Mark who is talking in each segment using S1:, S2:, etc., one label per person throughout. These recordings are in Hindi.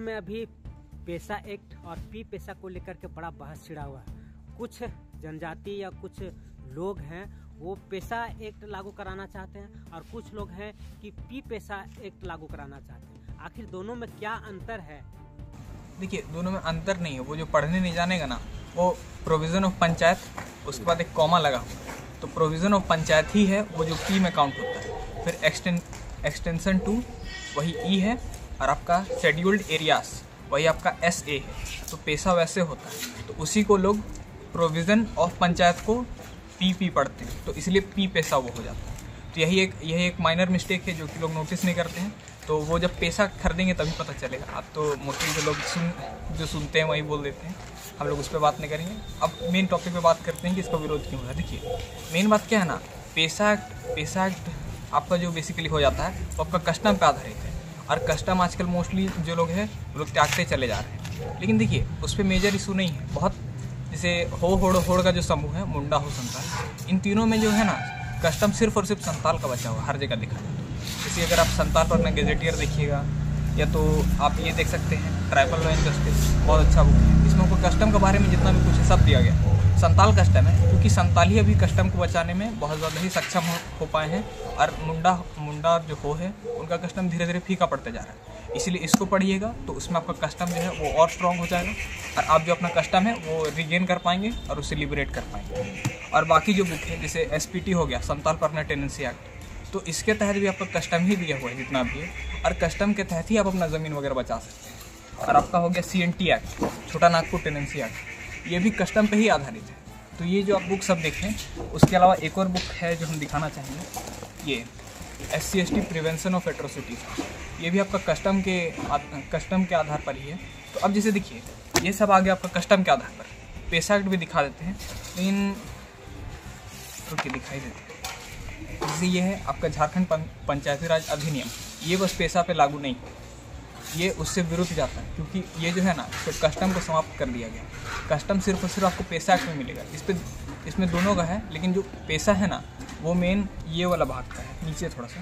S1: में अभी पेशा एक्ट और पी पेशा को लेकर के बड़ा बहस छिड़ा हुआ है। कुछ जनजाति या कुछ लोग हैं वो पेशा एक्ट लागू कराना चाहते हैं और कुछ लोग हैं कि पी पेशा एक्ट लागू कराना चाहते हैं। आखिर दोनों में क्या अंतर है?
S2: देखिए, दोनों में अंतर नहीं है। वो जो पढ़ने नहीं जानेगा ना, वो प्रोविज़न ऑफ पंचायत, उसके बाद एक कॉमा लगा हुआ, तो प्रोविज़न ऑफ पंचायत ही है वो जो पी में काउंट होता है। फिर एक्सटेंशन 2 वही ई है, और आपका शेड्यूल्ड एरियाज वही आपका SA है। तो पेशा वैसे होता है, तो उसी को लोग प्रोविज़न ऑफ पंचायत को पी पढ़ते हैं, तो इसलिए पी पेशा वो हो जाता है। तो यही एक माइनर मिस्टेक है जो कि लोग नोटिस नहीं करते हैं। तो वो जब पेशा खरीदेंगे तभी पता चलेगा। अब तो मोस्टली जो लोग जो सुनते हैं वही बोल देते हैं, हम लोग उस पर बात नहीं करेंगे। अब मेन टॉपिक पे बात करते हैं कि इसका विरोध क्यों हो रहा है। देखिए, मेन बात क्या है ना, पेशा एक्ट आपका जो बेसिकली हो जाता है वो आपका कस्टम पे आधारित है, और कस्टम आजकल मोस्टली जो लोग हैं वो लोग त्यागते चले जा रहे हैं। लेकिन देखिए, उस पर मेजर इशू नहीं है। बहुत जैसे होड़ का जो समूह है, मुंडा हो संताल, इन तीनों में जो है ना कस्टम सिर्फ और सिर्फ संताल का बचा हुआ हर जगह दिखा है। जैसे अगर आप संताल पर अपना गेजेटियर देखिएगा, या तो आप ये देख सकते हैं ट्राइबल लॉ एंड जस्टिस, बहुत अच्छा बुक है। इसमें आपको कस्टम के बारे में जितना भी कुछ है सब दिया गया। संताल कस्टम है क्योंकि संताली अभी कस्टम को बचाने में बहुत ज़्यादा ही सक्षम हो पाए हैं, और मुंडा जो है उनका कस्टम धीरे धीरे फीका पड़ते जा रहा है। इसलिए इसको पढ़िएगा तो उसमें आपका कस्टम जो है वो और स्ट्रॉन्ग हो जाएगा, और आप जो अपना कस्टम है वो रिगेन कर पाएंगे और उसे लिबरेट कर पाएंगे। और बाकी जो बुक है जैसे SPT हो गया, संताल परमानेंट टेनेंसी एक्ट, तो इसके तहत भी आपका कस्टम ही दिया हुआ है जितना भी है, और कस्टम के तहत ही आप अपना ज़मीन वगैरह बचा सकते हैं। और आपका हो गया CNT एक्ट, छोटा नागपुर टेनेंसी एक्ट, ये भी कस्टम पे ही आधारित है। तो ये जो आप बुक सब देखें, उसके अलावा एक और बुक है जो हम दिखाना चाहेंगे, ये SC/ST प्रिवेंशन ऑफ एट्रोसिटीज, ये भी आपका कस्टम के आधार पर ही है। तो अब जैसे देखिए, ये सब आ गया आपका कस्टम के आधार पर। पेशा एक्ट भी दिखा देते हैं, लेकिन दिखाई देते हैं। जैसे ये है आपका झारखंड पंचायती राज अधिनियम, ये बस पेशा पे लागू नहीं, ये उससे विरुद्ध जाता है, क्योंकि ये जो है ना तो कस्टम को समाप्त कर दिया गया। कस्टम सिर्फ और सिर्फ आपको पेशा एक्ट में मिलेगा। इसमें दोनों का है, लेकिन जो पेशा है ना वो मेन ये वाला भाग का है, नीचे थोड़ा सा,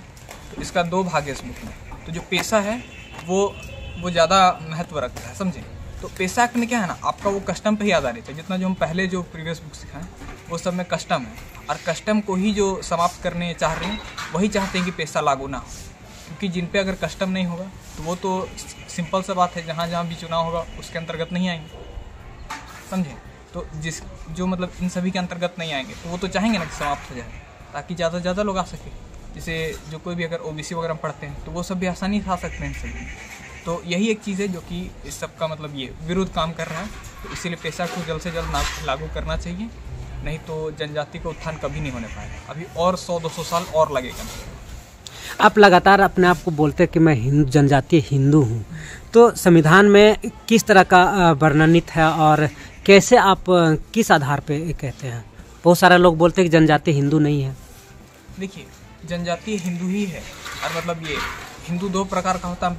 S2: तो इसका 2 भाग है इस बुक में। तो जो पेशा है वो ज़्यादा महत्व रखता है, समझे। तो पेशा एक्ट में क्या है ना, आपका वो कस्टम पे ही आधारित है। जितना जो हम पहले जो प्रीवियस बुक सिखाएं वो सब में कस्टम है, और कस्टम को ही जो समाप्त करने चाह रहे हैं वही चाहते हैं कि पेशा लागू ना हो। क्योंकि जिन पे अगर कस्टम नहीं होगा तो वो तो सिंपल सा बात है, जहाँ भी चुनाव होगा उसके अंतर्गत नहीं आएंगे, समझे। तो जो मतलब इन सभी के अंतर्गत नहीं आएंगे तो वो तो चाहेंगे ना कि समाप्त हो जाए, ताकि ज़्यादा से ज़्यादा लोग आ सके। जैसे जो कोई भी अगर OBC वगैरह पढ़ते हैं तो वो सब भी आसानी से आ सकते हैं सभी। तो यही एक चीज़ है जो कि इस सब का मतलब ये विरुद्ध काम कर रहा है। तो इसीलिए पेशा को जल्द से जल्द लागू करना चाहिए, नहीं तो जनजाति का उत्थान कभी नहीं होने पाएगा। अभी और 100-200 साल और लगेगा।
S1: आप लगातार अपने आप को बोलते हैं कि मैं जनजातीय हिंदू हूँ, तो संविधान में किस तरह का वर्णनित है और कैसे आप किस आधार पे कहते हैं? बहुत सारे लोग बोलते हैं कि जनजातीय हिंदू नहीं है।
S2: देखिए, जनजातीय हिंदू ही है, और मतलब ये हिंदू 2 प्रकार का होता है। हम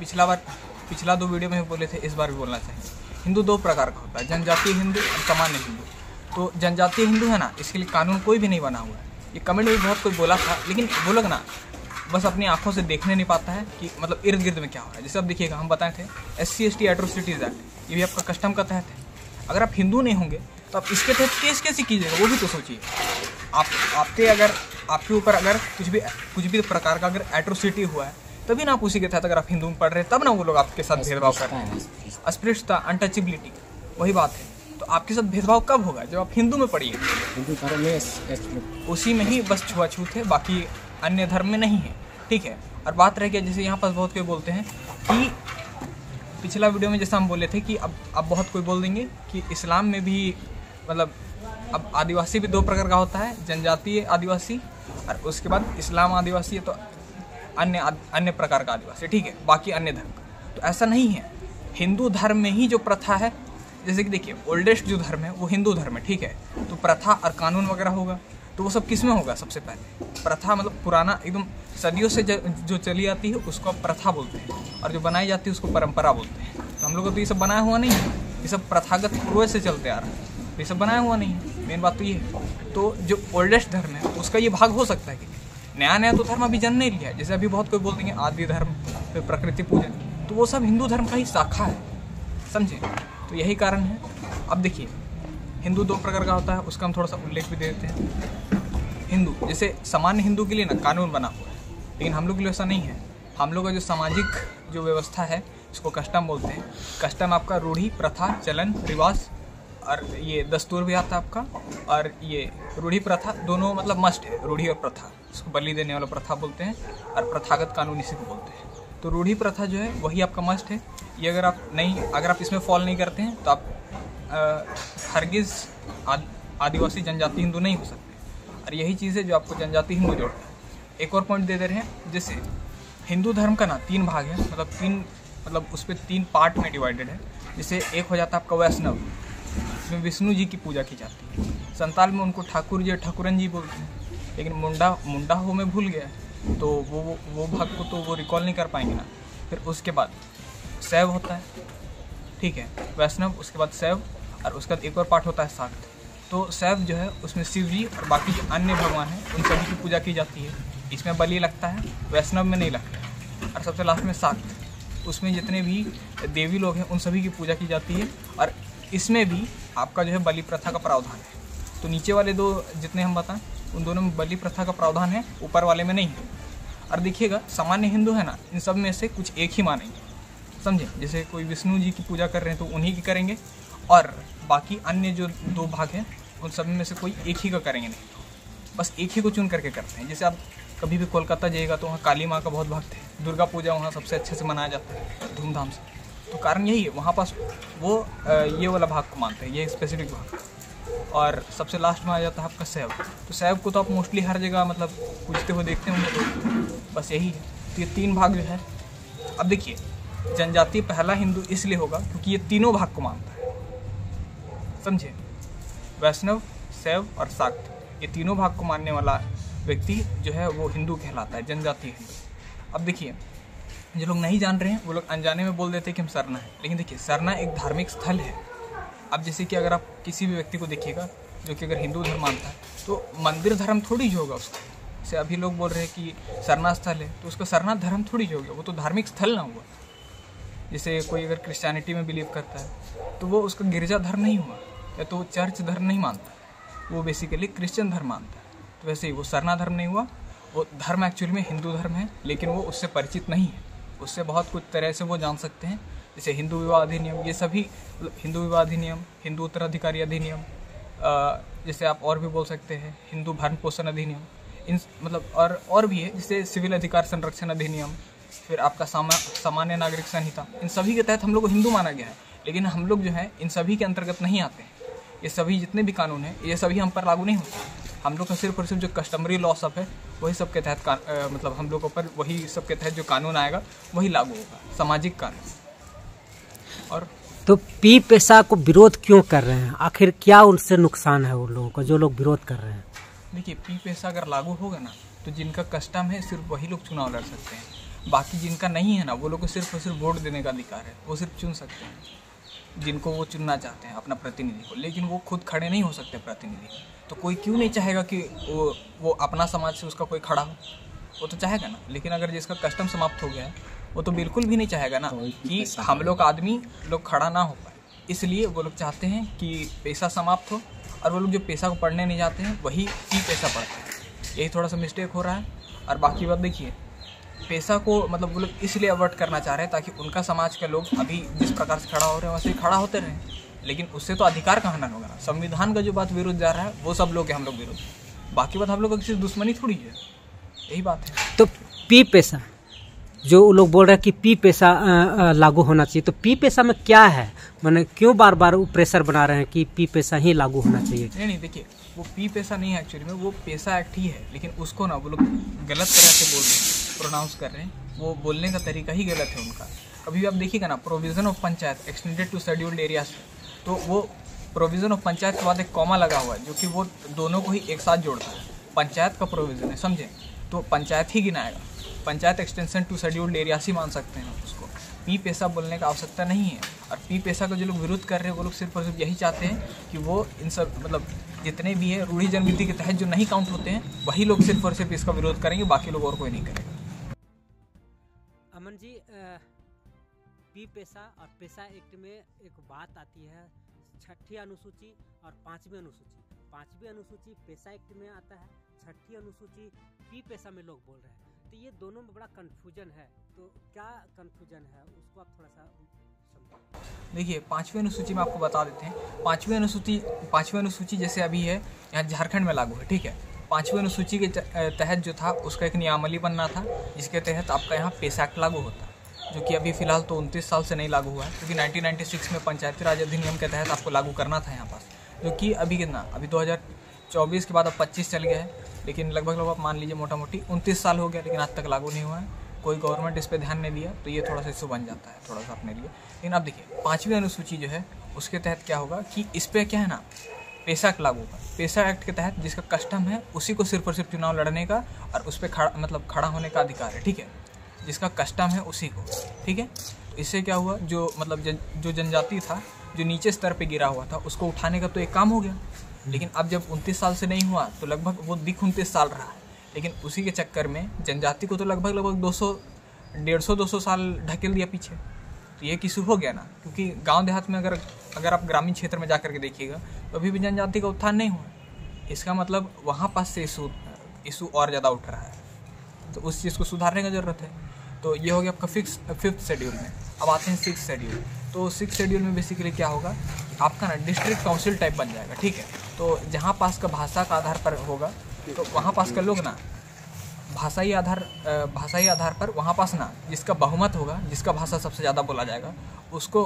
S2: पिछला 2 वीडियो में बोले थे, इस बार भी बोलना चाहिए। हिंदू 2 प्रकार का होता है, जनजातीय हिंदू और सामान्य हिंदू। तो जनजातीय हिंदू है ना, इसके लिए कानून कोई भी नहीं बना हुआ है। ये कमेंट में भी बहुत कोई बोला था, लेकिन वो लोग ना बस अपनी आंखों से देखने नहीं पाता है कि मतलब इर्द गिर्द में क्या हो रहा है। जैसे अब देखिएगा, हम बताए थे SC/ST एट्रोसिटीज एक्ट, ये भी आपका कस्टम का तहत है। अगर आप हिंदू नहीं होंगे तो आप इसके तहत केस कैसे कीजिएगा, वो भी तो सोचिए। आपके ऊपर अगर कुछ भी प्रकार का अगर एट्रोसिटी हुआ है, तभी ना आप उसी के तहत अगर आप हिंदू में पढ़ रहे हैं, तब ना वो लोग आपके साथ भेदभाव कर रहे हैं। अस्पृश्यता, अनटचेबिलिटी, वही बात है। तो आपके साथ भेदभाव कब होगा? जब आप हिंदू में पढ़िए,
S3: हिंदू धर्म में
S2: उसी में ही बस छुआछूत है, बाकी अन्य धर्म में नहीं है, ठीक है। और बात रह गया, जैसे यहाँ पर बहुत कोई बोलते हैं कि पिछला वीडियो में जैसा हम बोले थे कि अब बहुत कोई बोल देंगे कि इस्लाम में भी मतलब अब आदिवासी भी 2 प्रकार का होता है, जनजातीय आदिवासी और उसके बाद इस्लाम आदिवासी है, तो अन्य प्रकार का आदिवासी, ठीक है, बाकी अन्य धर्म। तो ऐसा नहीं है, हिंदू धर्म में ही जो प्रथा है, जैसे कि देखिए ओल्डेस्ट जो धर्म है वो हिंदू धर्म है, ठीक है। तो प्रथा और कानून वगैरह होगा, तो वो सब किस में होगा? सबसे पहले प्रथा मतलब पुराना एकदम सदियों से जो चली आती है उसको आप प्रथा बोलते हैं, और जो बनाई जाती है उसको परंपरा बोलते हैं। तो हम लोग को तो ये सब बनाया हुआ नहीं है, ये सब प्रथागत पूर्व से चलते आ रहा है, ये सब बनाया हुआ नहीं है। मेन बात तो ये है। तो जो ओल्डेस्ट धर्म है उसका ये भाग हो सकता है कि नया तो धर्म अभी जन्म नहीं लिया है। जैसे अभी बहुत कोई बोल देंगे आदि धर्म, फिर प्रकृति पूजन, तो वो सब हिंदू धर्म का ही शाखा है। समझे। तो यही कारण है। अब देखिए, हिंदू 2 प्रकार का होता है, उसका हम थोड़ा सा उल्लेख भी दे देते हैं। हिंदू जैसे सामान्य हिंदू के लिए ना कानून बना हुआ है, लेकिन हम लोग के लिए ऐसा नहीं है। हम लोग का जो सामाजिक जो व्यवस्था है इसको कस्टम बोलते हैं। कस्टम आपका रूढ़ी, प्रथा, चलन, रिवाज और ये दस्तूर भी आता है आपका। और ये रूढ़ी प्रथा दोनों मतलब मस्ट है, रूढ़ी और प्रथा। इसको बलि देने वाला प्रथा बोलते हैं और प्रथागत कानून इसी को बोलते हैं। तो रूढ़ी प्रथा जो है वही आपका मस्ट है। ये अगर आप इसमें फॉलो नहीं करते हैं तो आप हरगिज़ आदिवासी जनजाति हिंदू नहीं हो सकते। और यही चीज़ है जो आपको जनजाति हिंदू जोड़ता है। एक और पॉइंट दे रहे हैं, जैसे हिंदू धर्म का ना 3 भाग है, मतलब उस पर 3 पार्ट में डिवाइडेड है। जैसे एक हो जाता है आपका वैष्णव, इसमें विष्णु जी की पूजा की जाती है। संताल में उनको ठाकुर जी, ठाकुरन जी बोलते हैं। लेकिन मुंडा हो में भूल गया है, तो वो भाग को तो वो रिकॉल नहीं कर पाएंगे ना। फिर उसके बाद शैव होता है, ठीक है, वैष्णव, उसके बाद शैव, और उसके बाद एक और पार्ट होता है शाक्त। तो शैव जो है उसमें शिव जी और बाकी जो अन्य भगवान हैं उन सभी की पूजा की जाती है। इसमें बलि लगता है, वैष्णव में नहीं लगता है। और सबसे लास्ट में शाक्त, उसमें जितने भी देवी लोग हैं उन सभी की पूजा की जाती है। और इसमें भी आपका जो है बलि प्रथा का प्रावधान है। तो नीचे वाले 2 जितने हम बताएं उन दोनों में बलि प्रथा का प्रावधान है, ऊपर वाले में नहीं है। और देखिएगा सामान्य हिंदू है ना, इन सब में से कुछ एक ही मानेंगे, समझे। जैसे कोई विष्णु जी की पूजा कर रहे हैं तो उन्हीं की करेंगे, और बाकी अन्य जो 2 भाग हैं उन सब में से कोई एक ही का करेंगे नहीं, बस एक ही को चुन करके करते हैं। जैसे आप कभी भी कोलकाता जाइएगा तो वहाँ काली माँ का बहुत भक्त है, दुर्गा पूजा वहाँ सबसे अच्छे से मनाया जाता है धूमधाम से। तो कारण यही है, वहाँ पास वो ये वाला भाग को मानते हैं, ये स्पेसिफिक भाग। और सबसे लास्ट में आ जाता है आपका शैव। तो शैव को तो आप मोस्टली हर जगह मतलब पूजते हुए देखते होंगे, तो बस यही है। तो ये 3 भाग जो है, अब देखिए जनजाति पहला हिंदू इसलिए होगा क्योंकि ये तीनों भाग को मानता है, समझे। वैष्णव, शैव और शाक्त, ये तीनों भाग को मानने वाला व्यक्ति जो है वो हिंदू कहलाता है, जनजातीय हिंदू। अब देखिए जो लोग नहीं जान रहे हैं वो लोग अनजाने में बोल देते हैं कि हम सरना है, लेकिन देखिए सरना एक धार्मिक स्थल है। अब जैसे कि अगर आप किसी भी व्यक्ति को देखिएगा जो कि अगर हिंदू धर्म मानता है तो मंदिर धर्म थोड़ी जो होगा उसका। जैसे अभी लोग बोल रहे हैं कि सरना स्थल है, तो उसका सरना धर्म थोड़ी जो होगा, वो तो धार्मिक स्थल ना हुआ। जैसे कोई अगर क्रिश्चियनिटी में बिलीव करता है तो वो उसका गिरजा धर्म नहीं हुआ, या तो वो चर्च धर्म नहीं मानता, वो बेसिकली क्रिश्चियन धर्म मानता है। तो वैसे ही वो सरना धर्म नहीं हुआ, वो धर्म एक्चुअली में हिंदू धर्म है, लेकिन वो उससे परिचित नहीं है। उससे बहुत कुछ तरह से वो जान सकते हैं, जैसे हिंदू विवाह अधिनियम, ये सभी हिंदू विवाह अधिनियम, हिंदू उत्तराधिकारी अधिनियम, जैसे आप और भी बोल सकते हैं हिंदू भरण पोषण अधिनियम, इन मतलब और भी है, जैसे सिविल अधिकार संरक्षण अधिनियम, फिर आपका सामान्य नागरिक संहिता। इन सभी के तहत हम लोग को हिंदू माना गया है, लेकिन हम लोग जो है इन सभी के अंतर्गत नहीं आते हैं। ये सभी जितने भी कानून हैं ये सभी हम पर लागू नहीं होते। हम लोग का सिर्फ और सिर्फ जो कस्टमरी लॉ सब है वही सब के तहत मतलब हम लोगों पर वही सब के तहत जो कानून आएगा वही लागू होगा, सामाजिक कानून। और
S1: तो पी पेशा को विरोध क्यों कर रहे हैं? आखिर क्या उनसे नुकसान है उन लोगों को जो लोग विरोध कर रहे हैं?
S2: देखिए पी पेशा अगर लागू होगा ना तो जिनका कस्टम है सिर्फ वही लोग चुनाव लड़ सकते हैं, बाकी जिनका नहीं है ना वो लोग को सिर्फ और सिर्फ वोट देने का अधिकार है, वो सिर्फ चुन सकते हैं जिनको वो चुनना चाहते हैं अपना प्रतिनिधि को, लेकिन वो खुद खड़े नहीं हो सकते प्रतिनिधि। तो कोई क्यों नहीं चाहेगा कि वो अपना समाज से उसका कोई खड़ा हो, वो तो चाहेगा ना। लेकिन अगर जिसका कस्टम समाप्त हो गया है वो तो बिल्कुल भी नहीं चाहेगा ना कि हम लोग आदमी लोग खड़ा ना हो पाए। इसलिए वो लोग चाहते हैं कि पेशा समाप्त हो, और वो लोग जो पेशा को पढ़ने नहीं जाते हैं वही पी पेशा पढ़ते हैं। यही थोड़ा सा मिस्टेक हो रहा है। और बाकी बात देखिए, पेशा को मतलब वो लोग इसलिए अवॉइड करना चाह रहे हैं ताकि उनका समाज के लोग अभी जिस प्रकार से खड़ा हो रहे हैं वैसे ही खड़ा होते रहें, लेकिन उससे तो अधिकार का हनन होगा ना। संविधान का जो बात विरुद्ध जा रहा है वो सब लोग हैं हम लोग विरुद्ध, बाकी बात हम लोग किसी दुश्मनी थोड़ी है, यही बात है।
S1: तो पी पेशा जो लोग बोल रहे हैं कि पी पेशा लागू होना चाहिए, तो पी पेशा में क्या है? मैंने क्यों बार बार प्रेशर बना रहे हैं कि पी पेशा ही लागू होना चाहिए?
S2: नहीं देखिए वो पी पेशा नहीं है एक्चुअली में, वो पेशा एक्ट ही है, लेकिन उसको ना वो लोग गलत तरह से बोल रहे हैं, प्रोनाउंस कर रहे हैं, वो बोलने का तरीका ही गलत है उनका। कभी भी आप देखिएगा ना provision of panchayat extended to scheduled areas, तो वो प्रोविजन ऑफ पंचायत के बाद एक कॉमा लगा हुआ है जो कि वो दोनों को ही एक साथ जोड़ता है। पंचायत का प्रोविजन है, समझे, तो पंचायत ही गिनाएगा, panchayat extension to scheduled areas ही मान सकते हैं उसको। पी पेशा बोलने का आवश्यकता नहीं है। और पी पेशा का जो लोग विरोध कर रहे हैं वो लोग सिर्फ और सिर्फ यही चाहते हैं कि वो इन सब मतलब जितने भी है रूढ़ी जनविधि के तहत जो नहीं काउंट होते हैं वही लोग सिर्फ और सिर्फ इसका विरोध करेंगे, बाकी लोग और कोई नहीं करेगा।
S1: अमन जी, पी पेशा और पेशा एक्ट में एक बात आती है, 6ठी अनुसूची और 5वीं अनुसूची। 5वीं अनुसूची पेशा एक्ट में आता है, 6ठी अनुसूची पी पेशा में लोग बोल रहे हैं। तो ये दोनों में बड़ा कन्फ्यूजन है, तो क्या कन्फ्यूजन है उसको आप थोड़ा सा समझाइए।
S2: देखिए 5वीं अनुसूची में आपको बता देते हैं। 5वीं अनुसूची जैसे अभी है यहाँ झारखंड में लागू है, ठीक है। 5वीं अनुसूची के तहत जो था उसका एक नियमावली बनना था, जिसके तहत आपका यहाँ पेशा एक्ट लागू होता है, जो कि अभी फिलहाल तो 29 साल से नहीं लागू हुआ है, क्योंकि 1996 में पंचायती राज अधिनियम के तहत आपको लागू करना था यहाँ पास, जो कि अभी कितना, अभी 2024 के बाद अब 25 चल गया है, लेकिन लगभग आप मान लीजिए मोटा मोटी 29 साल हो गया, लेकिन आज तक लागू नहीं हुआ है। कोई गवर्नमेंट इस पर ध्यान नहीं दिया, तो ये थोड़ा सा इशू बन जाता है थोड़ा सा अपने लिए। लेकिन अब देखिए 5वीं अनुसूची जो है उसके तहत क्या होगा कि इस पर क्या है ना, पेशा एक्ट लागू होगा। पेशा एक्ट के तहत जिसका कस्टम है उसी को सिर्फ और सिर्फ चुनाव लड़ने का और उस पर खड़ा होने का अधिकार है, ठीक है। जिसका कस्टम है उसी को, ठीक है। तो इससे क्या हुआ, जो जनजाति था, जो नीचे स्तर पे गिरा हुआ था, उसको उठाने का तो एक काम हो गया। लेकिन अब जब 29 साल से नहीं हुआ तो लगभग वो 29 साल रहा है, लेकिन उसी के चक्कर में जनजाति को तो लगभग 150-200 साल ढकेल दिया पीछे। तो ये किसी हो गया ना, क्योंकि गांव देहात में अगर आप ग्रामीण क्षेत्र में जाकर के देखिएगा तो अभी भी जनजाति का उत्थान नहीं हुआ। इसका मतलब वहाँ पास से इशू और ज़्यादा उठ रहा है, तो उस चीज़ को सुधारने की ज़रूरत है। तो ये हो गया आपका 5th शेड्यूल में। अब आते हैं 6th शेड्यूल। तो 6th शेड्यूल में बेसिकली क्या होगा, आपका ना डिस्ट्रिक्ट काउंसिल टाइप बन जाएगा, ठीक है। तो जहाँ पास का भाषा का आधार पर होगा, तो वहाँ पास का लोग ना भाषाई आधार पर वहाँ पास ना जिसका बहुमत होगा, जिसका भाषा सबसे ज़्यादा बोला जाएगा, उसको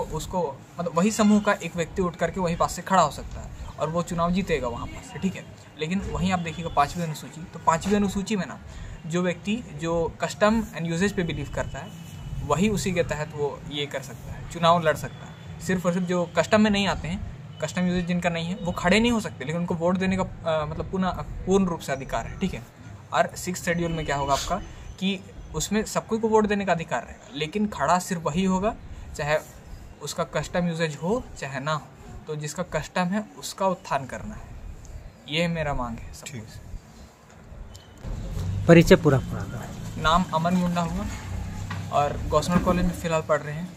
S2: मतलब वही समूह का एक व्यक्ति उठ करके वहीं पास से खड़ा हो सकता है और वो चुनाव जीतेगा वहाँ पास से, ठीक है। लेकिन वहीं आप देखिएगा 5वीं अनुसूची, तो 5वीं अनुसूची में ना जो व्यक्ति जो कस्टम एंड यूजेज पे बिलीव करता है वही उसी के तहत वो ये कर सकता है, चुनाव लड़ सकता है। सिर्फ और सिर्फ जो कस्टम में नहीं आते हैं, कस्टम यूजेज जिनका नहीं है, वो खड़े नहीं हो सकते, लेकिन उनको वोट देने का मतलब पूर्ण रूप से अधिकार है, ठीक है। और 6th शेड्यूल में क्या होगा आपका कि उसमें सबको को वोट देने का अधिकार रहेगा, लेकिन खड़ा सिर्फ वही होगा, चाहे उसका कस्टम यूजेज हो चाहे ना हो। तो जिसका कस्टम है उसका उत्थान करना है, ये मेरा मांग है सब कुछ।
S1: परिचय पूरा।
S2: नाम अमन मुंडा हुआ और गौसनर कॉलेज में फ़िलहाल पढ़ रहे हैं।